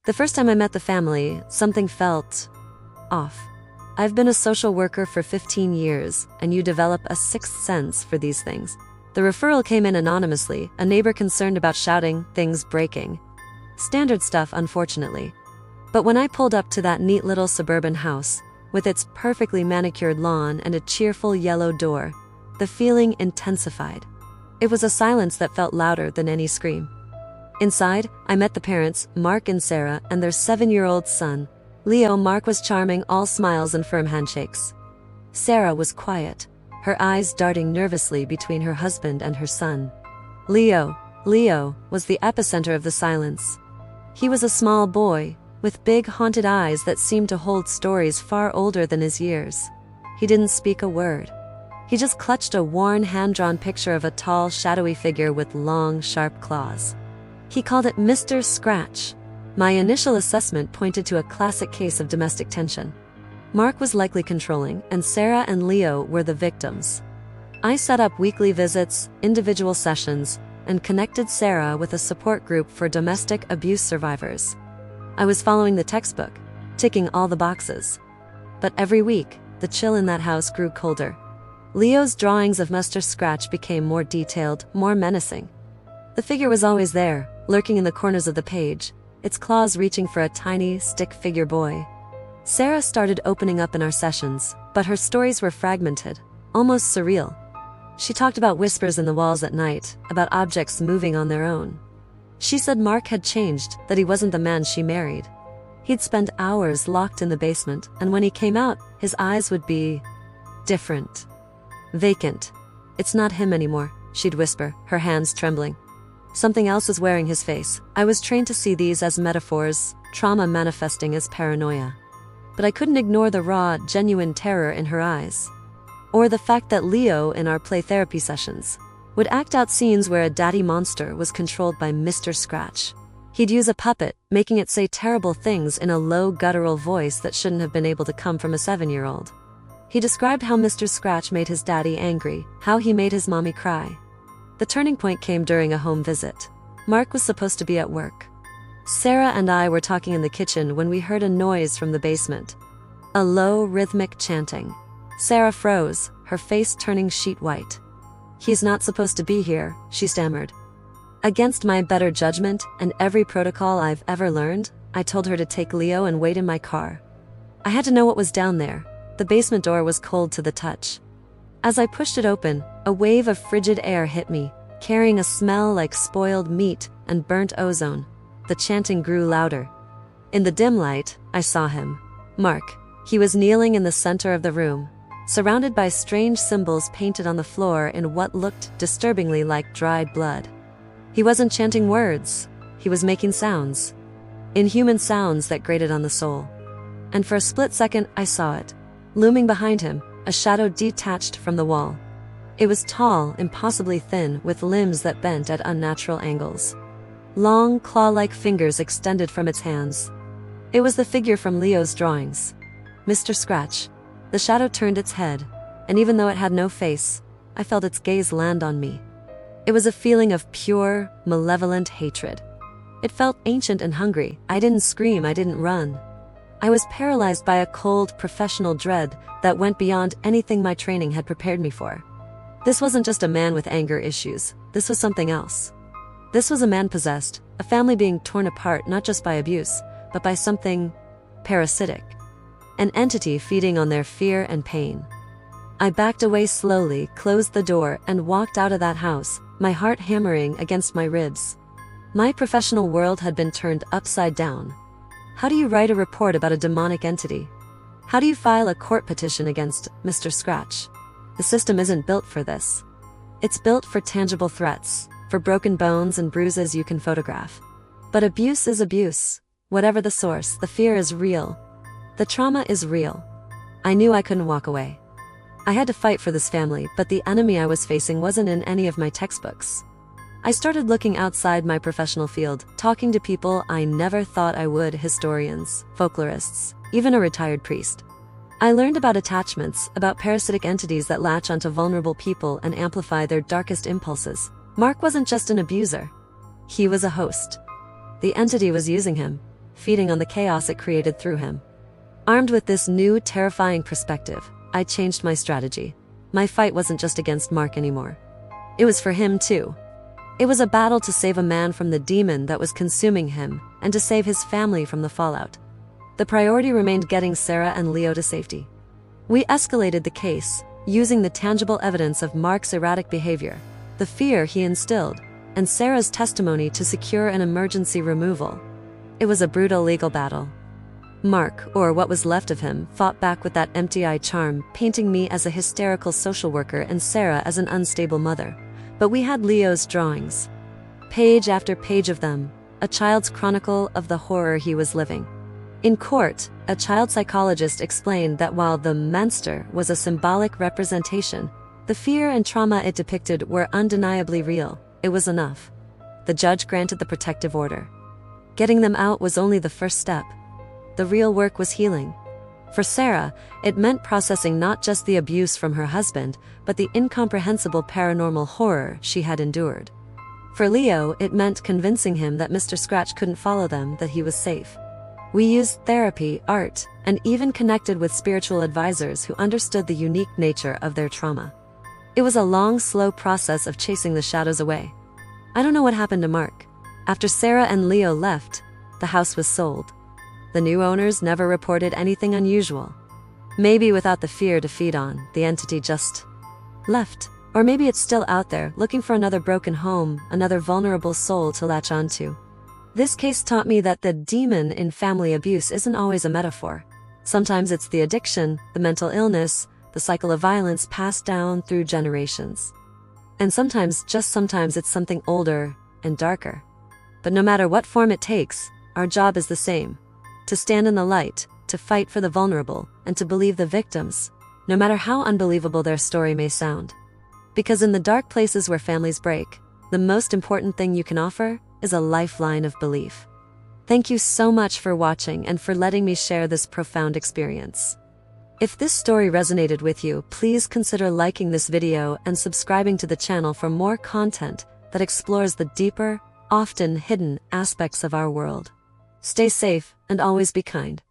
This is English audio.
The first time I met the family, something felt off. I've been a social worker for 15 years, and you develop a sixth sense for these things. The referral came in anonymously, a neighbor concerned about shouting, things breaking. Standard stuff, unfortunately. But when I pulled up to that neat little suburban house, with its perfectly manicured lawn and a cheerful yellow door, the feeling intensified. It was a silence that felt louder than any scream. Inside, I met the parents, Mark and Sarah, and their 7-year-old son, Leo. Mark was charming, all smiles and firm handshakes. Sarah was quiet, her eyes darting nervously between her husband and her son. Leo was the epicenter of the silence. He was a small boy, with big haunted eyes that seemed to hold stories far older than his years. He didn't speak a word. He just clutched a worn, hand-drawn picture of a tall, shadowy figure with long, sharp claws. He called it Mr. Scratch. My initial assessment pointed to a classic case of domestic tension. Mark was likely controlling, and Sarah and Leo were the victims. I set up weekly visits, individual sessions, and connected Sarah with a support group for domestic abuse survivors. I was following the textbook, ticking all the boxes. But every week, the chill in that house grew colder. Leo's drawings of Mr. Scratch became more detailed, more menacing. The figure was always there, lurking in the corners of the page, its claws reaching for a tiny, stick-figure boy. Sarah started opening up in our sessions, but her stories were fragmented, almost surreal. She talked about whispers in the walls at night, about objects moving on their own. She said Mark had changed, that he wasn't the man she married. He'd spend hours locked in the basement, and when he came out, his eyes would be different. Vacant. "It's not him anymore," she'd whisper, her hands trembling. "Something else is wearing his face." I was trained to see these as metaphors, trauma manifesting as paranoia. But I couldn't ignore the raw, genuine terror in her eyes. Or the fact that Leo, in our play therapy sessions, would act out scenes where a daddy monster was controlled by Mr. Scratch. He'd use a puppet, making it say terrible things in a low, guttural voice that shouldn't have been able to come from a 7-year-old. He described how Mr. Scratch made his daddy angry, how he made his mommy cry. The turning point came during a home visit. Mark was supposed to be at work. Sarah and I were talking in the kitchen when we heard a noise from the basement. A low, rhythmic chanting. Sarah froze, her face turning sheet white. "He's not supposed to be here," she stammered. Against my better judgment and every protocol I've ever learned, I told her to take Leo and wait in my car. I had to know what was down there. The basement door was cold to the touch. As I pushed it open, a wave of frigid air hit me, carrying a smell like spoiled meat and burnt ozone. The chanting grew louder. In the dim light, I saw him. Mark. He was kneeling in the center of the room, surrounded by strange symbols painted on the floor in what looked disturbingly like dried blood. He wasn't chanting words, he was making sounds. Inhuman sounds that grated on the soul. And for a split second, I saw it. Looming behind him, a shadow detached from the wall. It was tall, impossibly thin, with limbs that bent at unnatural angles. Long, claw-like fingers extended from its hands. It was the figure from Leo's drawings. Mr. Scratch. The shadow turned its head, and even though it had no face, I felt its gaze land on me. It was a feeling of pure, malevolent hatred. It felt ancient and hungry. I didn't scream, I didn't run. I was paralyzed by a cold, professional dread that went beyond anything my training had prepared me for. This wasn't just a man with anger issues, this was something else. This was a man possessed, a family being torn apart not just by abuse, but by something parasitic. An entity feeding on their fear and pain. I backed away slowly, closed the door, and walked out of that house, my heart hammering against my ribs. My professional world had been turned upside down. How do you write a report about a demonic entity? How do you file a court petition against Mr. Scratch? The system isn't built for this. It's built for tangible threats, for broken bones and bruises you can photograph. But abuse is abuse. Whatever the source, the fear is real. The trauma is real. I knew I couldn't walk away. I had to fight for this family, but the enemy I was facing wasn't in any of my textbooks. I started looking outside my professional field, talking to people I never thought I would, historians, folklorists, even a retired priest. I learned about attachments, about parasitic entities that latch onto vulnerable people and amplify their darkest impulses. Mark wasn't just an abuser. He was a host. The entity was using him, feeding on the chaos it created through him. Armed with this new, terrifying perspective, I changed my strategy. My fight wasn't just against Mark anymore. It was for him too. It was a battle to save a man from the demon that was consuming him and to save his family from the fallout. The priority remained getting Sarah and Leo to safety. We escalated the case, using the tangible evidence of Mark's erratic behavior, the fear he instilled, and Sarah's testimony to secure an emergency removal. It was a brutal legal battle. Mark, or what was left of him, fought back with that empty-eyed charm, painting me as a hysterical social worker and Sarah as an unstable mother. But we had Leo's drawings. Page after page of them, a child's chronicle of the horror he was living. In court, a child psychologist explained that while the monster was a symbolic representation, the fear and trauma it depicted were undeniably real. It was enough. The judge granted the protective order. Getting them out was only the first step. The real work was healing. For Sarah, it meant processing not just the abuse from her husband, but the incomprehensible paranormal horror she had endured. For Leo, it meant convincing him that Mr. Scratch couldn't follow them, that he was safe. We used therapy, art, and even connected with spiritual advisors who understood the unique nature of their trauma. It was a long, slow process of chasing the shadows away. I don't know what happened to Mark. After Sarah and Leo left, the house was sold. The new owners never reported anything unusual. Maybe without the fear to feed on, the entity just left. Or maybe it's still out there, looking for another broken home, another vulnerable soul to latch onto. This case taught me that the demon in family abuse isn't always a metaphor. Sometimes it's the addiction, the mental illness, the cycle of violence passed down through generations. And sometimes, just sometimes, it's something older and darker. But no matter what form it takes, our job is the same. To stand in the light, to fight for the vulnerable, and to believe the victims, no matter how unbelievable their story may sound. Because in the dark places where families break, the most important thing you can offer is a lifeline of belief. Thank you so much for watching and for letting me share this profound experience. If this story resonated with you, please consider liking this video and subscribing to the channel for more content that explores the deeper, often hidden aspects of our world. Stay safe and always be kind.